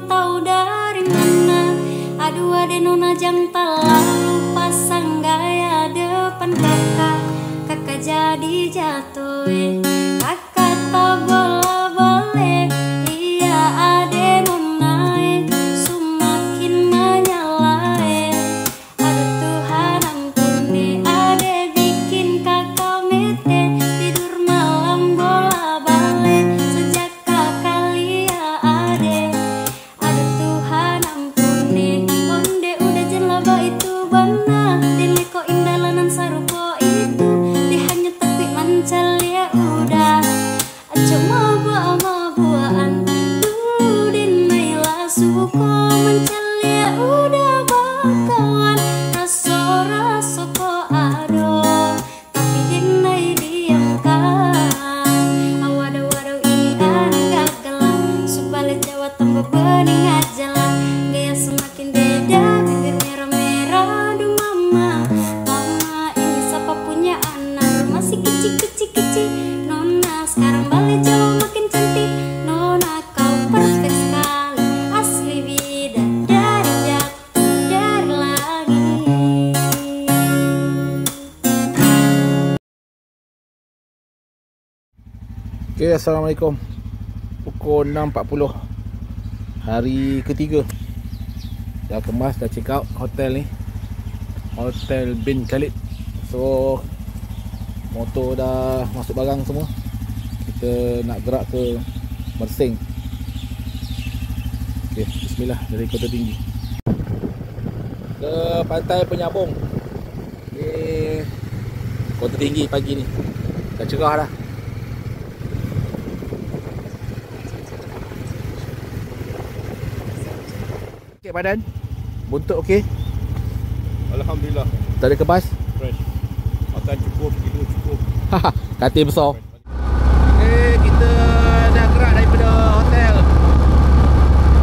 tahu dari mana. Aduh ade nona jangan terlalu pasang gaya depan kakak. Kakak jadi jatuh kakak tak boleh. Iya ade nona semakin menyala Aduh Tuhan ampuni ade bikin kakak mete. Tidur malam bola balik sejak kakak lihat ade. Aduh Tuhan ampuni onde udah jelaba itu bana. Dile ko indalanan sarupo itu hanya tapi mancal ya udah. Cuma buah-buahan dulu dinailah suko mancal ya udah bakawan. Raso-raso ko ado tapi dinai diamkan. Awadaw-wadaw ini anak gagalan supaya Jawa tambah bening aja lah. Gaya semakin beda bibir merah-merah. Aduh mama ini siapa punya anak masih kecil-kecil. Nona sekarang balik Jawa makin cantik. Nona kau perfect sekali asli bidadari jatuh dari langit. Okay, Assalamualaikum. Pukul 6.40 hari ketiga. Dah kemas, dah check out hotel ni, Hotel Bin Khalid. So motor dah masuk barang semua. Kita nak gerak ke Mersing. Okay, bismillah dari Kota Tinggi ke Pantai Penyambung. Ni Kota Tinggi pagi ni dah cerah dah. Okay, badan buntut okey. Alhamdulillah. Tak ada kebas. Fresh. Makan cukup, tidur cukup. Katil besar. Okay, kita dah gerak daripada hotel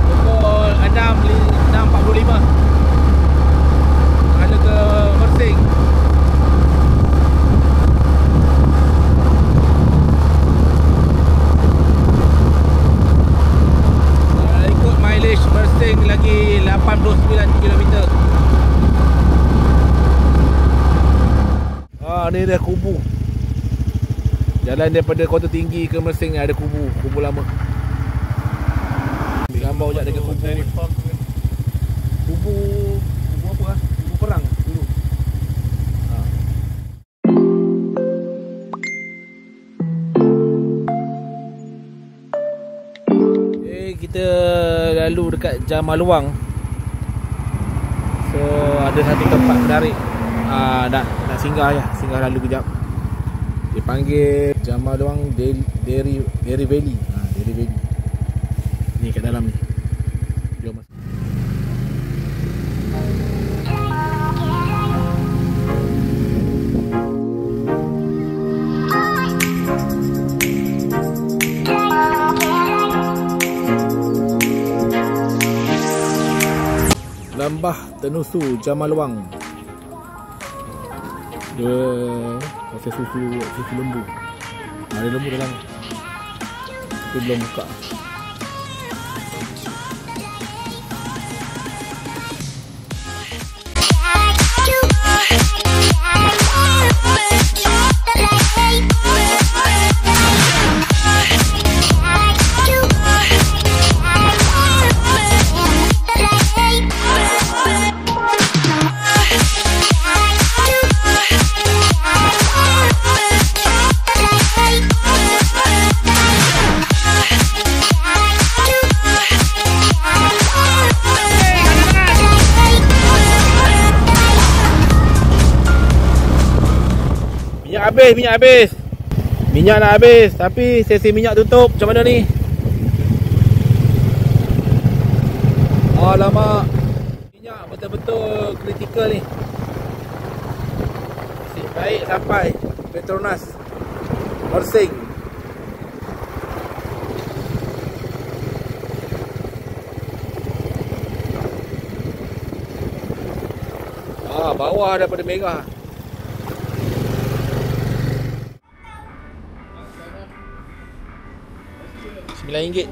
pukul 6.45 ada ke Mersing. Ikut mileage Mersing lagi 89 km. Ni dah kubu. Jalan daripada Kota Tinggi ke Mersing ada kubu, kubu lama. Ambil gambar sekejap dekat kubu. Kubu apa lah? Kubu perang dulu. Kita lalu dekat Jamaluang. So ada satu tempat menarik. Nak singgah je, singgah lalu kejap. Dia panggil Jamaluang Dairy Valley. Dairy Valley ni kat dalam ni. Jom. Lambah Tenusu Jamaluang. Dia pasal susu lembu. Ada lembu dalam. Tapi belum buka. Minyak nak habis. Tapi sesi minyak tutup. Macam mana ni? Alamak, minyak betul-betul kritikal ni. Nasib baik sampai Petronas Mersing. Bawah daripada merah. RM9.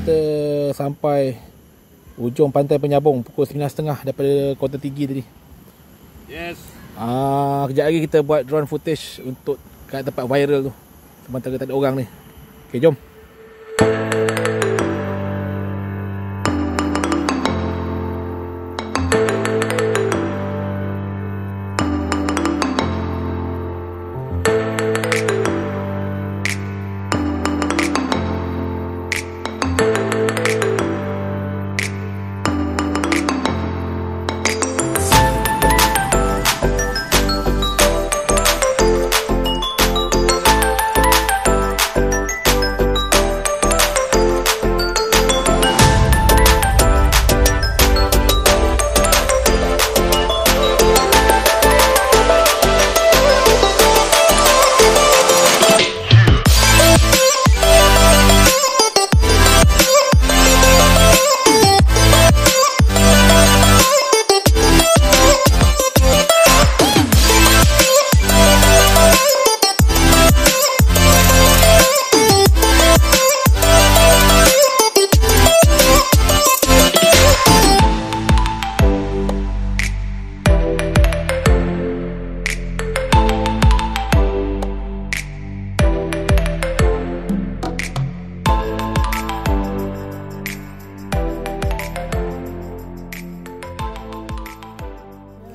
kita sampai ujung pantai Penyabung pukul 9.30 daripada Kota Tinggi tadi. Yes. Kejap lagi kita buat drone footage untuk kat tempat viral tu. Sementara tak ada orang ni. Okay, jom.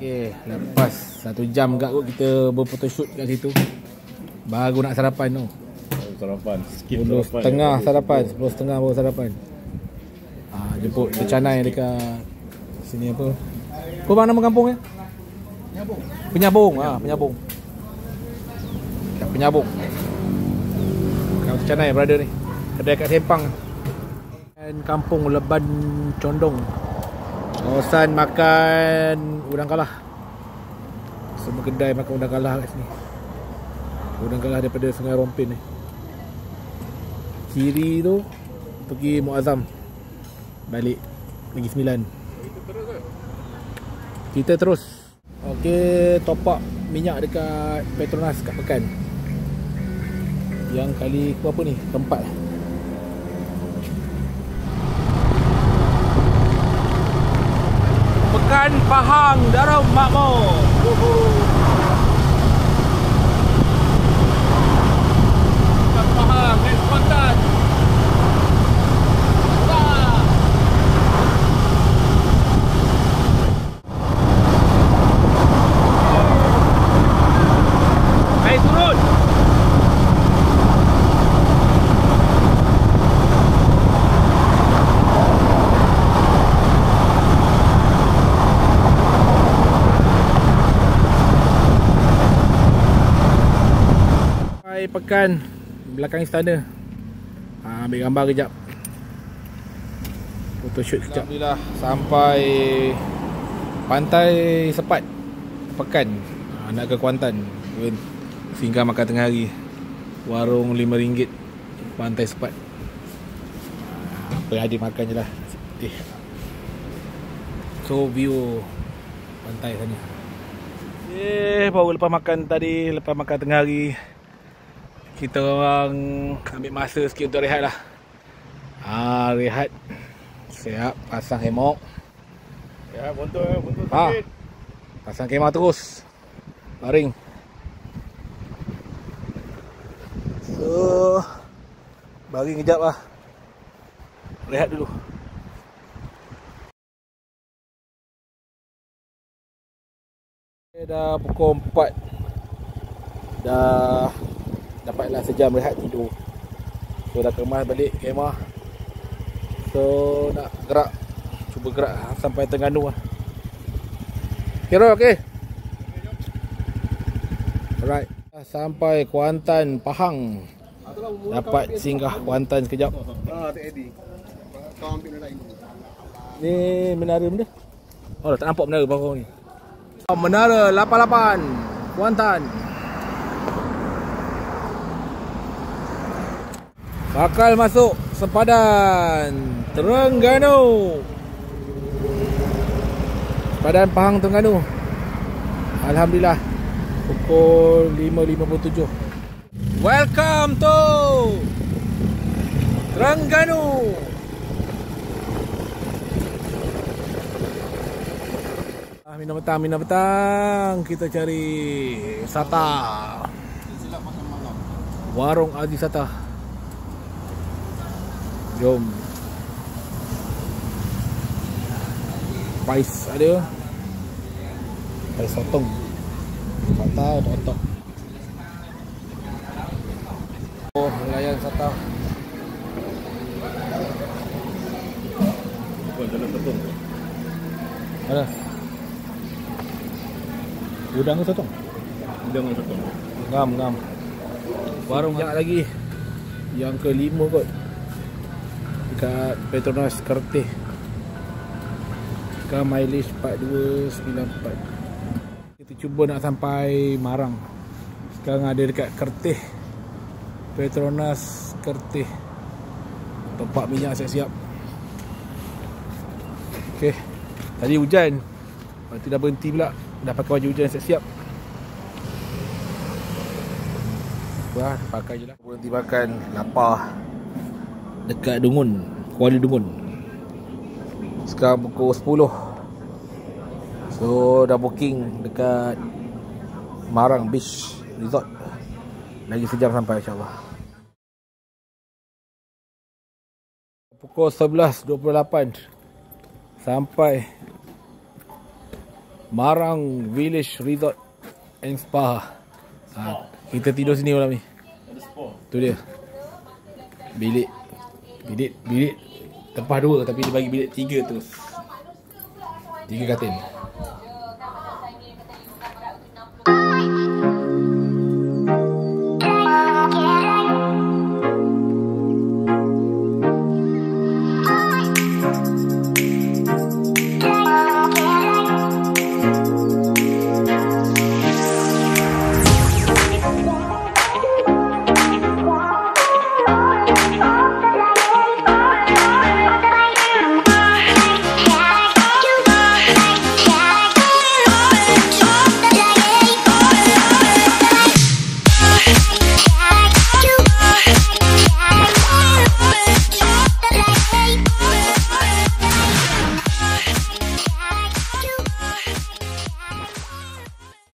Okay, lepas 1 jam kat kot kita berphotoshoot kat situ. Baru nak sarapan tu. Sarapan. 10.30 sarapan, 10.30 baru sarapan. Jemput Kecanai dekat sini apa? Apa bang nama kampung ni? Penyabung. Penyabung. Kat Penyabung. Kampung Kecanai brother ni. Kedai kat Sempang. Dan kampung Leban Condong. Kawasan makan udang kalah. Semua kedai makan udang kalah kat sini. Udang kalah daripada Sungai Rompin ni. Kiri tu pergi Muazzam. Balik Negeri Sembilan. Kita terus. Okey, top up minyak dekat Petronas kat Pekan. Yang kali berapa ni? Keempat. Pekan Pahang Darul Makmur. Pekan Pahang, next Kuantan. Air turun. Pekan belakang istana. Ambil gambar kejap. Photoshoot kejap. Alhamdulillah sampai Pantai Sepat Pekan. Nak ke Kuantan. Singgah makan tengah hari. Warung RM5 Pantai Sepat. Apa yang ada makan je lah. So view pantai sana. Baru lepas makan tadi, lepas makan tengah hari, kita orang ambil masa sikit untuk rehat lah. Rehat. Siap, pasang hemok. Ya, bontot sikit. Pasang kemah terus. Baring. So, baring kejap lah. Rehat dulu. Dah pukul 4. Dah dapatlah sejam rehat tidur. So dah kemas balik kemah. So nak gerak. Cuba gerak sampai Terengganu lah. Kira okey? Alright. Sampai Kuantan Pahang. Dapat singgah Kuantan sekejap. Ni menara benda? Oh tak nampak menara bawah ni. Menara 88 Kuantan. Bakal masuk sempadan Terengganu. Sempadan Pahang Terengganu. Alhamdulillah pukul 5.57. Welcome to Terengganu. Minum petang. Kita cari Sata. Warung Aziz Sata. Jom. Pais ada. Pais sotong. Sata otok. Oh, layan Sata. Bukan jalan sotong. Ada. Udang ke sotong? Udang dengan sotong. Ngam. Warung banyak lagi. Yang ke-5 kot. Dekat Petronas Kertih. Sekarang mileage 4294. Kita cuba nak sampai Marang. Sekarang ada dekat Kertih. Petronas Kertih. Tempat minyak siap-siap. Okey. Tadi hujan. Lepas tu dah berhenti pula. Dah pakai baju hujan siap-siap. Wah, pakai je lah. Berhenti makan. Lapar. Dekat Dungun, Kuala Dungun. Sekarang pukul 10. So dah booking dekat Marang Beach Resort. Lagi sejam sampai insyaAllah. Pukul 11.28 sampai Marang Village Resort and Spa. Kita tidur sini malam ni. Tu dia. Bilik tempah 2 tapi dia bagi bilik 3 terus. 3 katil.